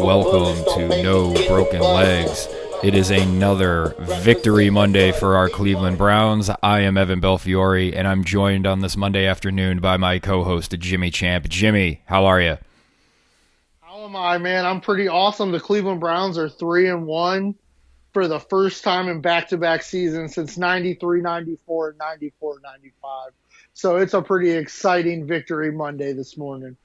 welcome to No Broken Legs. It is another Victory Monday for our Cleveland Browns. I am Evan Belfiore, and I'm joined on this Monday afternoon by my co-host, Jimmy Champ. Jimmy, how are you? How am I, man? I'm pretty awesome. The Cleveland Browns are 3-1 for the first time in back-to-back seasons since 93, 94, and 94, 95. So it's a pretty exciting Victory Monday this morning.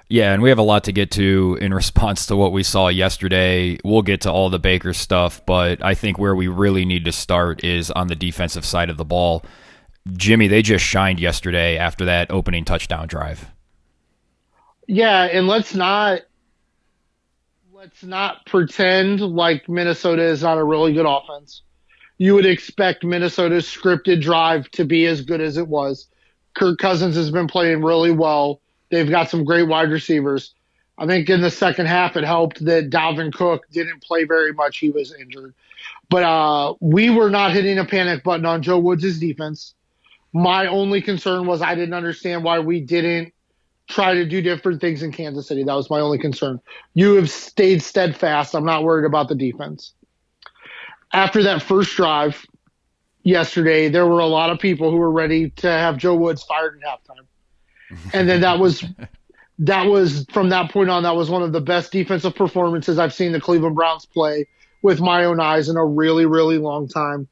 Yeah, and we have a lot to get to in response to what we saw yesterday. We'll get to all the Baker stuff, but I think where we really need to start is on the defensive side of the ball. Jimmy, they just shined yesterday after that opening touchdown drive. Yeah, and let's not pretend like Minnesota is not a really good offense. You would expect Minnesota's scripted drive to be as good as it was. Kirk Cousins has been playing really well. They've got some great wide receivers. I think in the second half it helped that Dalvin Cook didn't play very much. He was injured. But we were not hitting a panic button on Joe Woods' defense. My only concern was I didn't understand why we didn't try to do different things in Kansas City. That was my only concern. You have stayed steadfast. I'm not worried about the defense. After that first drive yesterday, there were a lot of people who were ready to have Joe Woods fired at halftime. And then that was from that point on, that was one of the best defensive performances I've seen the Cleveland Browns play with my own eyes in a really, really long time.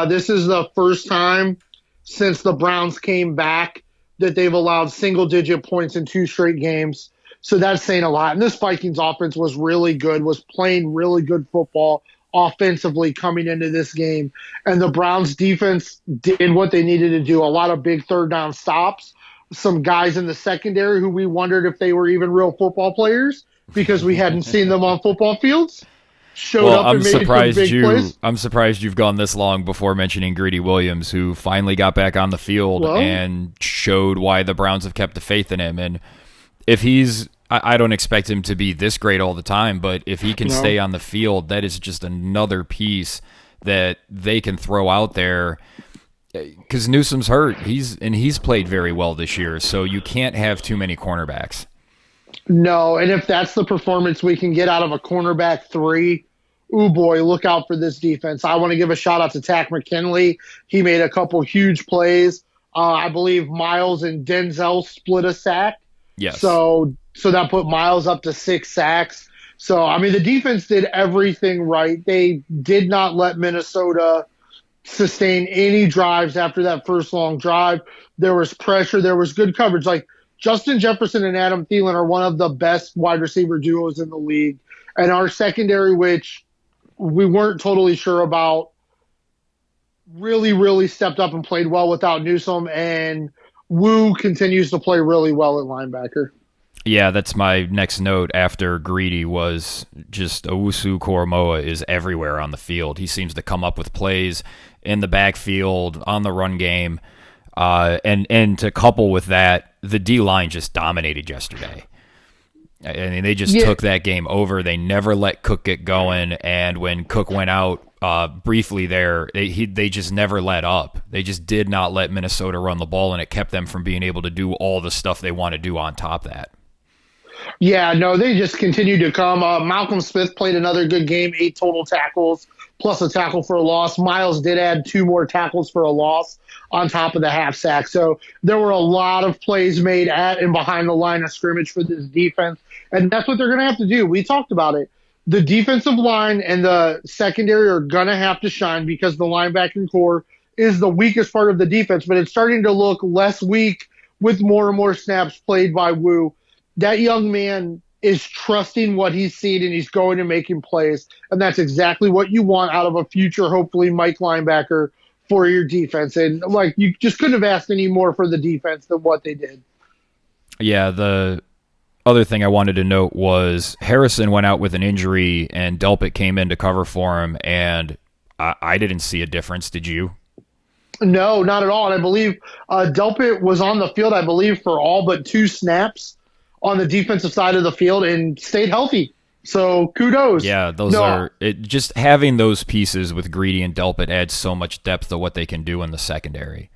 This is the first time since the Browns came back that they've allowed single-digit points in 2 straight games. So that's saying a lot. And this Vikings offense was really good, was playing really good football offensively coming into this game. And the Browns defense did what they needed to do, a lot of big third down stops. Some guys in the secondary who we wondered if they were even real football players because we hadn't seen them on football fields showed up and made some big plays. I'm surprised you've gone this long before mentioning Greedy Williams, who finally got back on the field and showed why the Browns have kept the faith in him. And if I don't expect him to be this great all the time, but if he can stay on the field, that is just another piece that they can throw out there. Because Newsome's hurt, he's played very well this year, so you can't have too many cornerbacks. No, and if that's the performance we can get out of a cornerback 3, ooh boy, look out for this defense. I want to give a shout out to Tack McKinley. He made a couple huge plays. I believe Miles and Denzel split a sack. Yes. So that put Miles up to 6 sacks. So, I mean, the defense did everything right. They did not let Minnesota sustain any drives after that first long drive. There was pressure. There was good coverage. Like Justin Jefferson and Adam Thielen are one of the best wide receiver duos in the league. And our secondary, which we weren't totally sure about, really, really stepped up and played well without Newsome. And Wu continues to play really well at linebacker. Yeah, that's my next note after Greedy was just Owusu Koromoa is everywhere on the field. He seems to come up with plays in the backfield, on the run game. And to couple with that, the D-line just dominated yesterday. I mean, they just took that game over. They never let Cook get going. And when Cook went out briefly there, they just never let up. They just did not let Minnesota run the ball, and it kept them from being able to do all the stuff they want to do on top of that. Yeah, no, they just continued to come. Malcolm Smith played another good game, 8 total tackles, plus a tackle for a loss. Miles did add 2 more tackles for a loss on top of the half sack. So there were a lot of plays made at and behind the line of scrimmage for this defense, and that's what they're going to have to do. We talked about it. The defensive line and the secondary are going to have to shine because the linebacking core is the weakest part of the defense, but it's starting to look less weak with more and more snaps played by Wu. That young man is trusting what he's seen, and he's going and making plays. And that's exactly what you want out of a future, hopefully, Mike linebacker for your defense. And, like, you just couldn't have asked any more for the defense than what they did. Yeah, the other thing I wanted to note was Harrison went out with an injury, and Delpit came in to cover for him, and I didn't see a difference. Did you? No, not at all. And I believe Delpit was on the field, I believe, for all but 2 snaps on the defensive side of the field and stayed healthy. So kudos. Yeah, just having those pieces with Greedy and Delpit adds so much depth to what they can do in the secondary.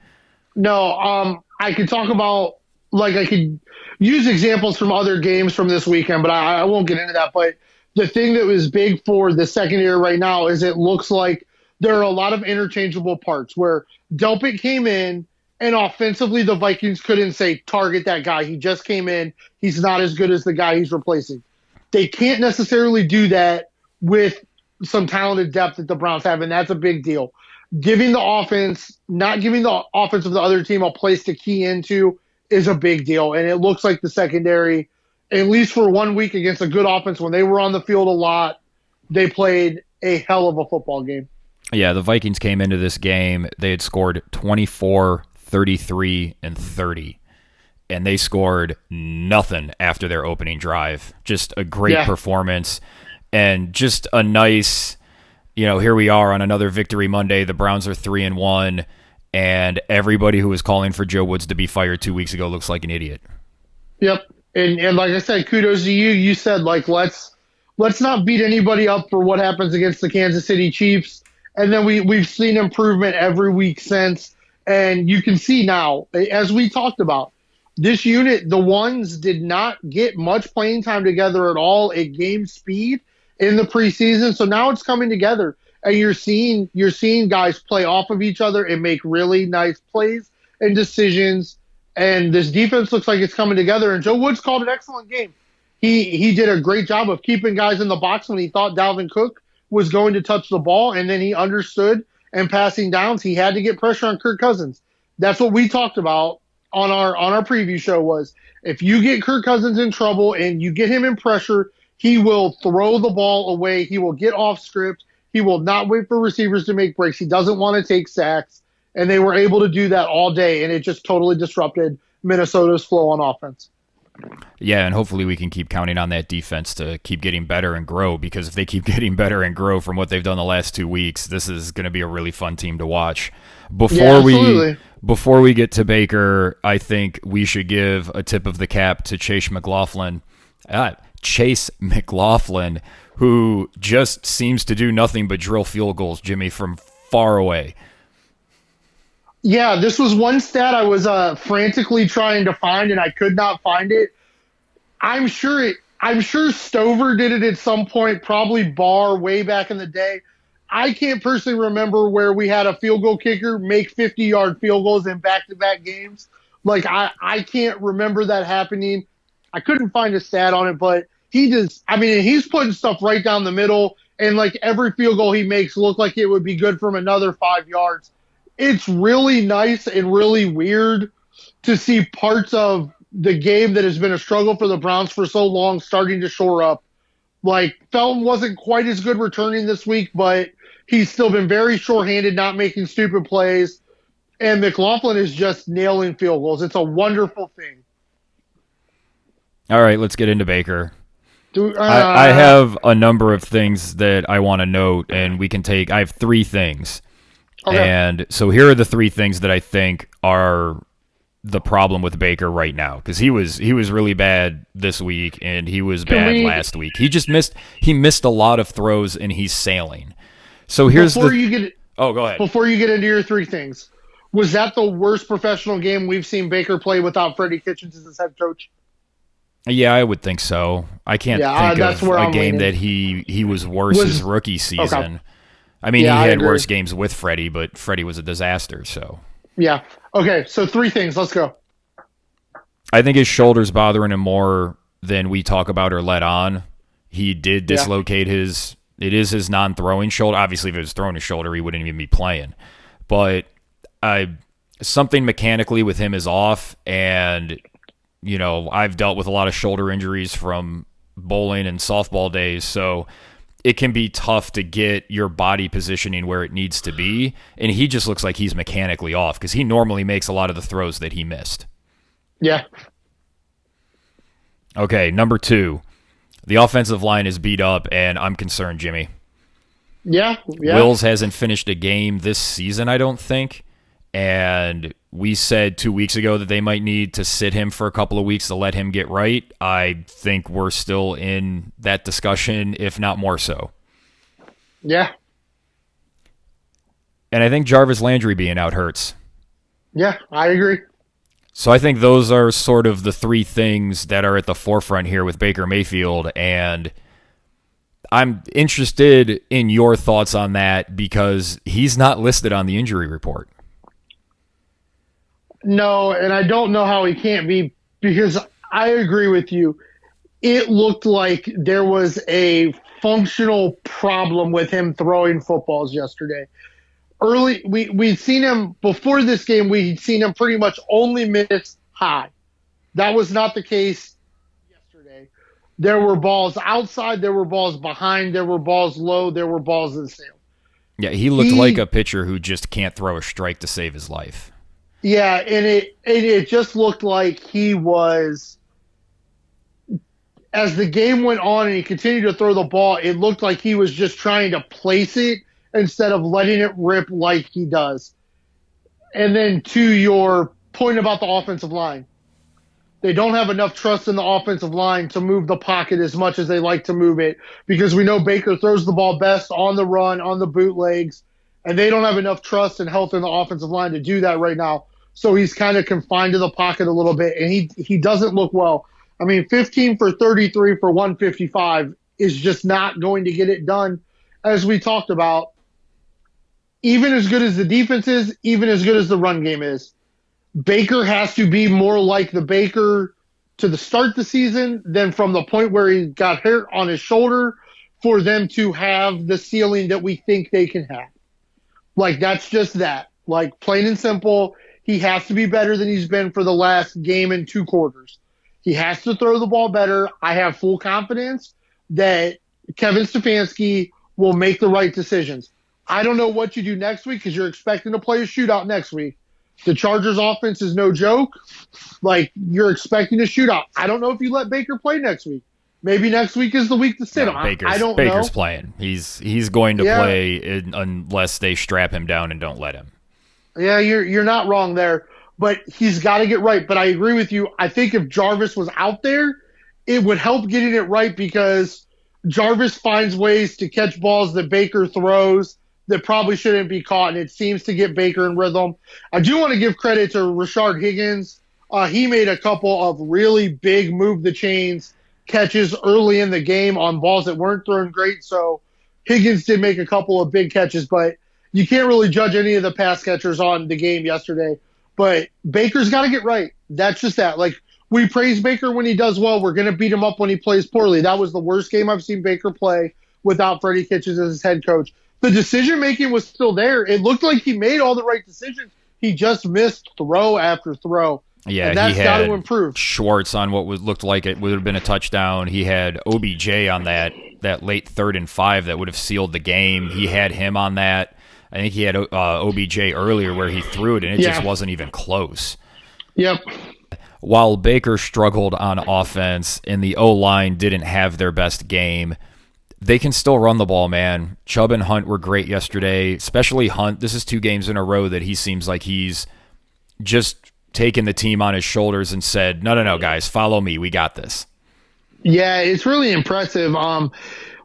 No, I could talk about, like, I could use examples from other games from this weekend, but I won't get into that. But the thing that was big for the secondary right now is it looks like there are a lot of interchangeable parts where Delpit came in and offensively the Vikings couldn't say target that guy. He just came in. He's not as good as the guy he's replacing. They can't necessarily do that with some talented depth that the Browns have, and that's a big deal. Giving the offense, not giving the offense of the other team a place to key into is a big deal. And it looks like the secondary, at least for 1 week against a good offense, when they were on the field a lot, they played a hell of a football game. Yeah, the Vikings came into this game. They had scored 24, 33, and 30. And they scored nothing after their opening drive. Just a great performance and just a nice, here we are on another Victory Monday. The Browns are 3-1, and everybody who was calling for Joe Woods to be fired 2 weeks ago looks like an idiot. Yep. And like I said, kudos to you. You said, let's not beat anybody up for what happens against the Kansas City Chiefs. And then we've seen improvement every week since. And you can see now, as we talked about, this unit, the ones did not get much playing time together at all at game speed in the preseason. So now it's coming together, and you're seeing guys play off of each other and make really nice plays and decisions. And this defense looks like it's coming together. And Joe Woods called an excellent game. He did a great job of keeping guys in the box when he thought Dalvin Cook was going to touch the ball, and then he understood, and passing downs, he had to get pressure on Kirk Cousins. That's what we talked about on our preview show was if you get Kirk Cousins in trouble and you get him in pressure, he will throw the ball away. He will get off script. He will not wait for receivers to make breaks. He doesn't want to take sacks. And they were able to do that all day, and it just totally disrupted Minnesota's flow on offense. Yeah, and hopefully we can keep counting on that defense to keep getting better and grow, because if they keep getting better and grow from what they've done the last 2 weeks, this is going to be a really fun team to watch. Before we get to Baker, I think we should give a tip of the cap to Chase McLaughlin, who just seems to do nothing but drill field goals, Jimmy, from far away. Yeah, this was one stat I was frantically trying to find, and I could not find it. I'm sure Stover did it at some point, probably Barr way back in the day. I can't personally remember where we had a field goal kicker make 50-yard field goals in back-to-back games. I can't remember that happening. I couldn't find a stat on it, but he's putting stuff right down the middle, and every field goal he makes look like it would be good from another 5 yards. It's really nice and really weird to see parts of the game that has been a struggle for the Browns for so long starting to shore up. Felton wasn't quite as good returning this week, but he's still been very shorthanded, not making stupid plays. And McLaughlin is just nailing field goals. It's a wonderful thing. All right, let's get into Baker. I have a number of things that I want to note, and I have 3 things. Okay. And so here are the 3 things that I think are the problem with Baker right now, because he was really bad this week, and he was bad last week. He missed a lot of throws, and he's sailing. So here's go ahead. Before you get into your 3 things, was that the worst professional game we've seen Baker play without Freddie Kitchens as his head coach? Yeah, I would think so. I can't think of a game that he was worse his rookie season. Okay. I mean, he had worse games with Freddie, but Freddie was a disaster. So yeah. Okay, so 3 things. Let's go. I think his shoulder's bothering him more than we talk about or let on. He did dislocate it is his non-throwing shoulder. Obviously, if it was throwing his shoulder, he wouldn't even be playing. But something mechanically with him is off, and I've dealt with a lot of shoulder injuries from bowling and softball days, so it can be tough to get your body positioning where it needs to be, and he just looks like he's mechanically off because he normally makes a lot of the throws that he missed. Yeah. Okay, number 2. The offensive line is beat up, and I'm concerned, Jimmy. Yeah. Wills hasn't finished a game this season, I don't think, and we said 2 weeks ago that they might need to sit him for a couple of weeks to let him get right. I think we're still in that discussion, if not more so. Yeah. And I think Jarvis Landry being out hurts. Yeah, I agree. So I think those are sort of the 3 things that are at the forefront here with Baker Mayfield. And I'm interested in your thoughts on that because he's not listed on the injury report. No, and I don't know how he can't be, because I agree with you. It looked like there was a functional problem with him throwing footballs yesterday. We'd seen him before this game. We'd seen him pretty much only miss high. That was not the case yesterday. There were balls outside, there were balls behind, there were balls low, there were balls in the field. Yeah, he looked like a pitcher who just can't throw a strike to save his life. Yeah, and it just looked like he was, as the game went on and he continued to throw the ball, it looked like he was just trying to place it instead of letting it rip like he does. And then to your point about the offensive line, they don't have enough trust in the offensive line to move the pocket as much as they like to move it, because we know Baker throws the ball best on the run, on the bootlegs, and they don't have enough trust and health in the offensive line to do that right now. So he's kind of confined to the pocket a little bit, and he doesn't look well. I mean, 15 for 33 for 155 is just not going to get it done, as we talked about. Even as good as the defense is, even as good as the run game is, Baker has to be more like the Baker to the start of the season than from the point where he got hurt on his shoulder for them to have the ceiling that we think they can have. Like, that's just that. Like, plain and simple, he has to be better than he's been for the last game and 2 quarters. He has to throw the ball better. I have full confidence that Kevin Stefanski will make the right decisions. I don't know what you do next week, because you're expecting to play a shootout next week. The Chargers offense is no joke. Like, you're expecting a shootout. I don't know if you let Baker play next week. Maybe next week is the week to sit him. I don't know. Baker's playing. He's going to play unless they strap him down and don't let him. Yeah, you're not wrong there. But he's got to get right. But I agree with you. I think if Jarvis was out there, it would help getting it right, because Jarvis finds ways to catch balls that Baker throws that probably shouldn't be caught, and it seems to get Baker in rhythm. I do want to give credit to Rashard Higgins. He made a couple of really big move-the-chains catches early in the game on balls that weren't thrown great, so Higgins did make a couple of big catches, but you can't really judge any of the pass catchers on the game yesterday. But Baker's got to get right. That's just that. Like, we praise Baker when he does well. We're going to beat him up when he plays poorly. That was the worst game I've seen Baker play without Freddie Kitchens as his head coach. The decision-making was still there. It looked like he made all the right decisions. He just missed throw after throw. Yeah, and that's got to improve. Schwartz on what looked like it would have been a touchdown. He had OBJ on that late 3rd and 5 that would have sealed the game. He had him on that. I think he had OBJ earlier where he threw it, and it just wasn't even close. Yep. While Baker struggled on offense and the O-line didn't have their best game, they can still run the ball, man. Chubb and Hunt were great yesterday, especially Hunt. This is 2 games in a row that he seems like he's just taken the team on his shoulders and said, no, guys, follow me. We got this. Yeah, it's really impressive.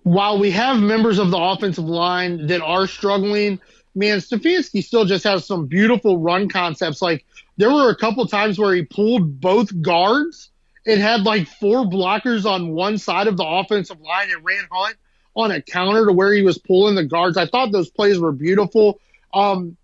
While we have members of the offensive line that are struggling, man, Stefanski still just has some beautiful run concepts. Like, there were a couple times where he pulled both guards and had like 4 blockers on one side of the offensive line and ran Hunt on a counter to where he was pulling the guards. I thought those plays were beautiful. And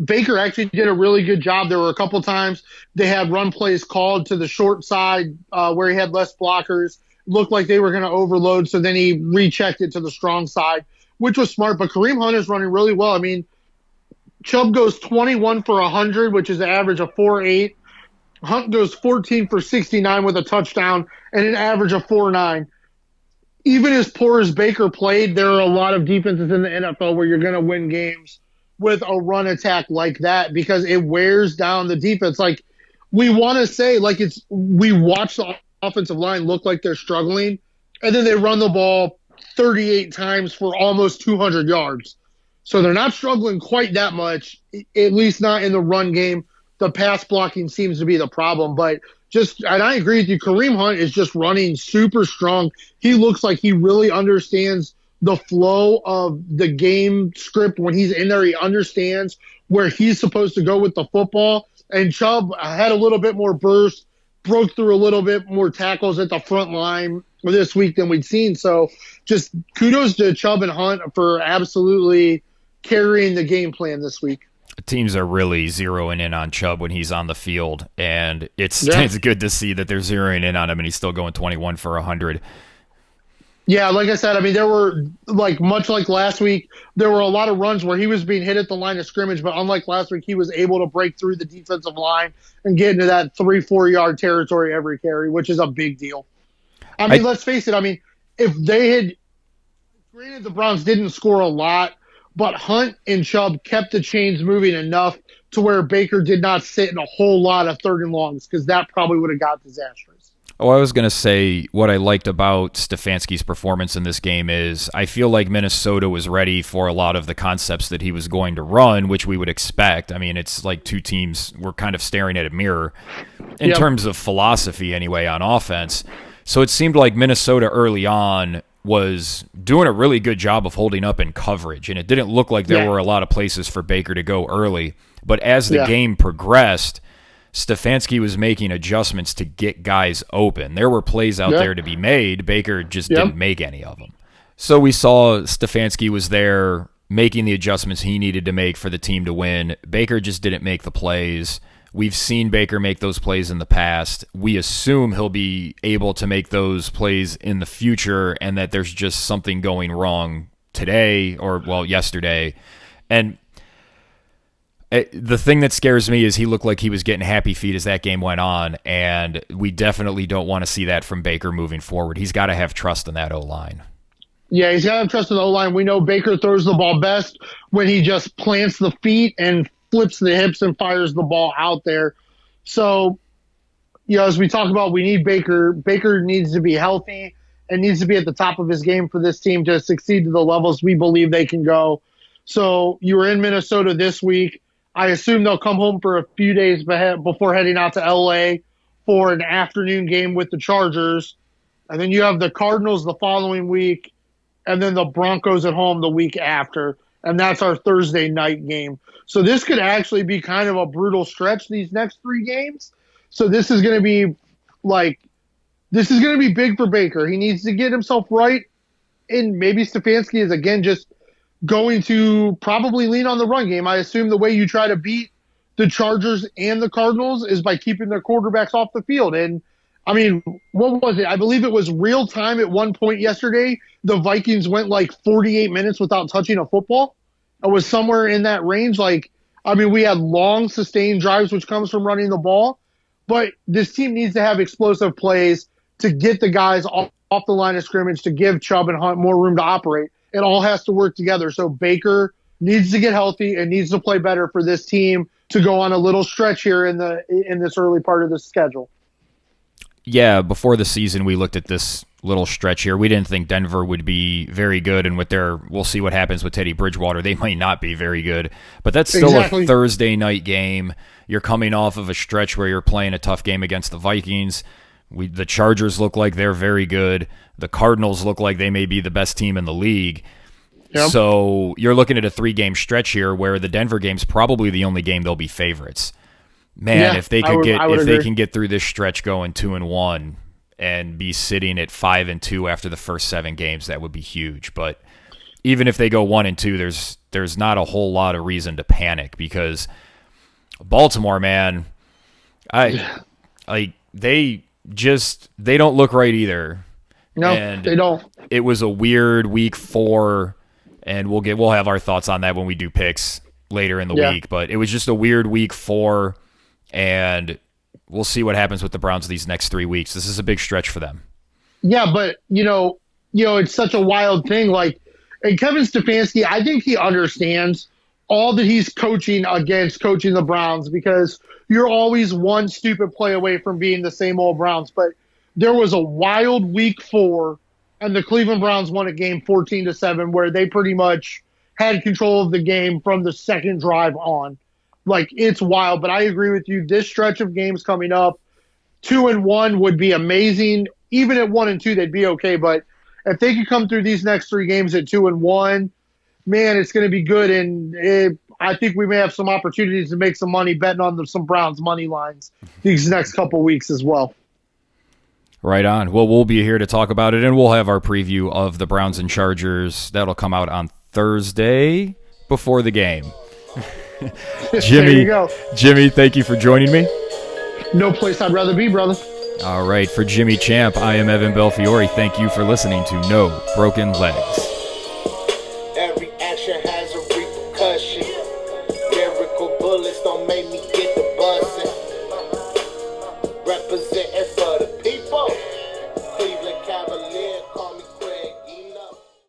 Baker actually did a really good job. There were a couple times they had run plays called to the short side where he had less blockers. Looked like they were going to overload, so then he rechecked it to the strong side, which was smart. But Kareem Hunt is running really well. I mean, Chubb goes 21 for 100, which is an average of 4.8. Hunt goes 14 for 69 with a touchdown and an average of 4.9. Even as poor as Baker played, there are a lot of defenses in the NFL where you're going to win games with a run attack like that, because it wears down the defense. Like, we want to say, like, we watch the offensive line look like they're struggling, and then they run the ball 38 times for almost 200 yards. So they're not struggling quite that much, at least not in the run game. The pass blocking seems to be the problem, but and I agree with you, Kareem Hunt is just running super strong. He looks like he really understands the flow of the game script. When he's in there, he understands where he's supposed to go with the football. And Chubb had a little bit more burst, broke through a little bit more tackles at the front line. this week than we'd seen. So just kudos to Chubb and Hunt for absolutely carrying the game plan this week. Teams are really zeroing in on Chubb when he's on the field, and it's good to see that they're zeroing in on him, and he's still going 21 for 100. Yeah, like I said, I mean, there were, much like last week, there were a lot of runs where he was being hit at the line of scrimmage, but unlike last week, he was able to break through the defensive line and get into that 3-4 yard territory every carry, which is a big deal. I mean, let's face it. I mean, if they had, granted the Browns didn't score a lot, but Hunt and Chubb kept the chains moving enough to where Baker did not sit in a whole lot of 3rd and longs, because that probably would have got disastrous. Oh, I was going to say what I liked about Stefanski's performance in this game is I feel like Minnesota was ready for a lot of the concepts that he was going to run, which we would expect. I mean, it's like two teams were kind of staring at a mirror in terms of philosophy anyway on offense. So it seemed like Minnesota early on was doing a really good job of holding up in coverage, and it didn't look like there were a lot of places for Baker to go early. But as the game progressed, Stefanski was making adjustments to get guys open. There were plays out there to be made. Baker just didn't make any of them. So we saw Stefanski was there making the adjustments he needed to make for the team to win. Baker just didn't make the plays. We've seen Baker make those plays in the past. We assume he'll be able to make those plays in the future, and that there's just something going wrong today or, yesterday. And the thing that scares me is he looked like he was getting happy feet as that game went on, and we definitely don't want to see that from Baker moving forward. He's got to have trust in that O-line. Yeah, he's got to have trust in the O-line. We know Baker throws the ball best when he just plants the feet and flips the hips and fires the ball out there. So, as we talk about, we need Baker. Baker needs to be healthy and needs to be at the top of his game for this team to succeed to the levels we believe they can go. So you were in Minnesota this week. I assume they'll come home for a few days before heading out to LA for an afternoon game with the Chargers. And then you have the Cardinals the following week, and then the Broncos at home the week after. And that's our Thursday night game. So this could actually be kind of a brutal stretch, these next 3 games. So this is going to be big for Baker. He needs to get himself right. And maybe Stefanski is, again, just going to probably lean on the run game. I assume the way you try to beat the Chargers and the Cardinals is by keeping their quarterbacks off the field. And, I mean, what was it? I believe it was real time at one point yesterday. The Vikings went 48 minutes without touching a football. It was somewhere in that range. We had long, sustained drives, which comes from running the ball. But this team needs to have explosive plays to get the guys off the line of scrimmage, to give Chubb and Hunt more room to operate. It all has to work together. So Baker needs to get healthy and needs to play better for this team to go on a little stretch here in this early part of the schedule. Yeah, before the season, we looked at this little stretch here. We didn't think Denver would be very good, and we'll see what happens with Teddy Bridgewater. They might not be very good, but that's still a Thursday night game. You're coming off of a stretch where you're playing a tough game against the Vikings. The Chargers look like they're very good. The Cardinals look like they may be the best team in the league. Yep. So you're looking at a 3-game stretch here where the Denver game's probably the only game they'll be favorites. Man, if they can get through this stretch going 2-1 and be sitting at 5-2 after the first 7 games, that would be huge. But even if they go 1-2, there's not a whole lot of reason to panic, because Baltimore, man, they don't look right either. No, they don't. It was a weird week 4, and we'll have our thoughts on that when we do picks later in the week. But it was just a weird week 4. And we'll see what happens with the Browns these next 3 weeks. This is a big stretch for them. Yeah, but, it's such a wild thing. And Kevin Stefanski, I think he understands all that he's coaching against coaching the Browns, because you're always one stupid play away from being the same old Browns. But there was a wild week 4, and the Cleveland Browns won a game 14-7, where they pretty much had control of the game from the second drive on. It's wild, but I agree with you. This stretch of games coming up, 2-1 would be amazing. Even at 1-2, they'd be okay. But if they could come through these next 3 games at 2-1, man, it's going to be good. And I think we may have some opportunities to make some money betting on some Browns money lines these next couple weeks as well. Right on. Well, we'll be here to talk about it, and we'll have our preview of the Browns and Chargers. That'll come out on Thursday before the game. There you go. Jimmy, thank you for joining me. No place I'd rather be, brother. All right, for Jimmy Champ, I am Evan Belfiore. Thank you for listening to No Broken Legs.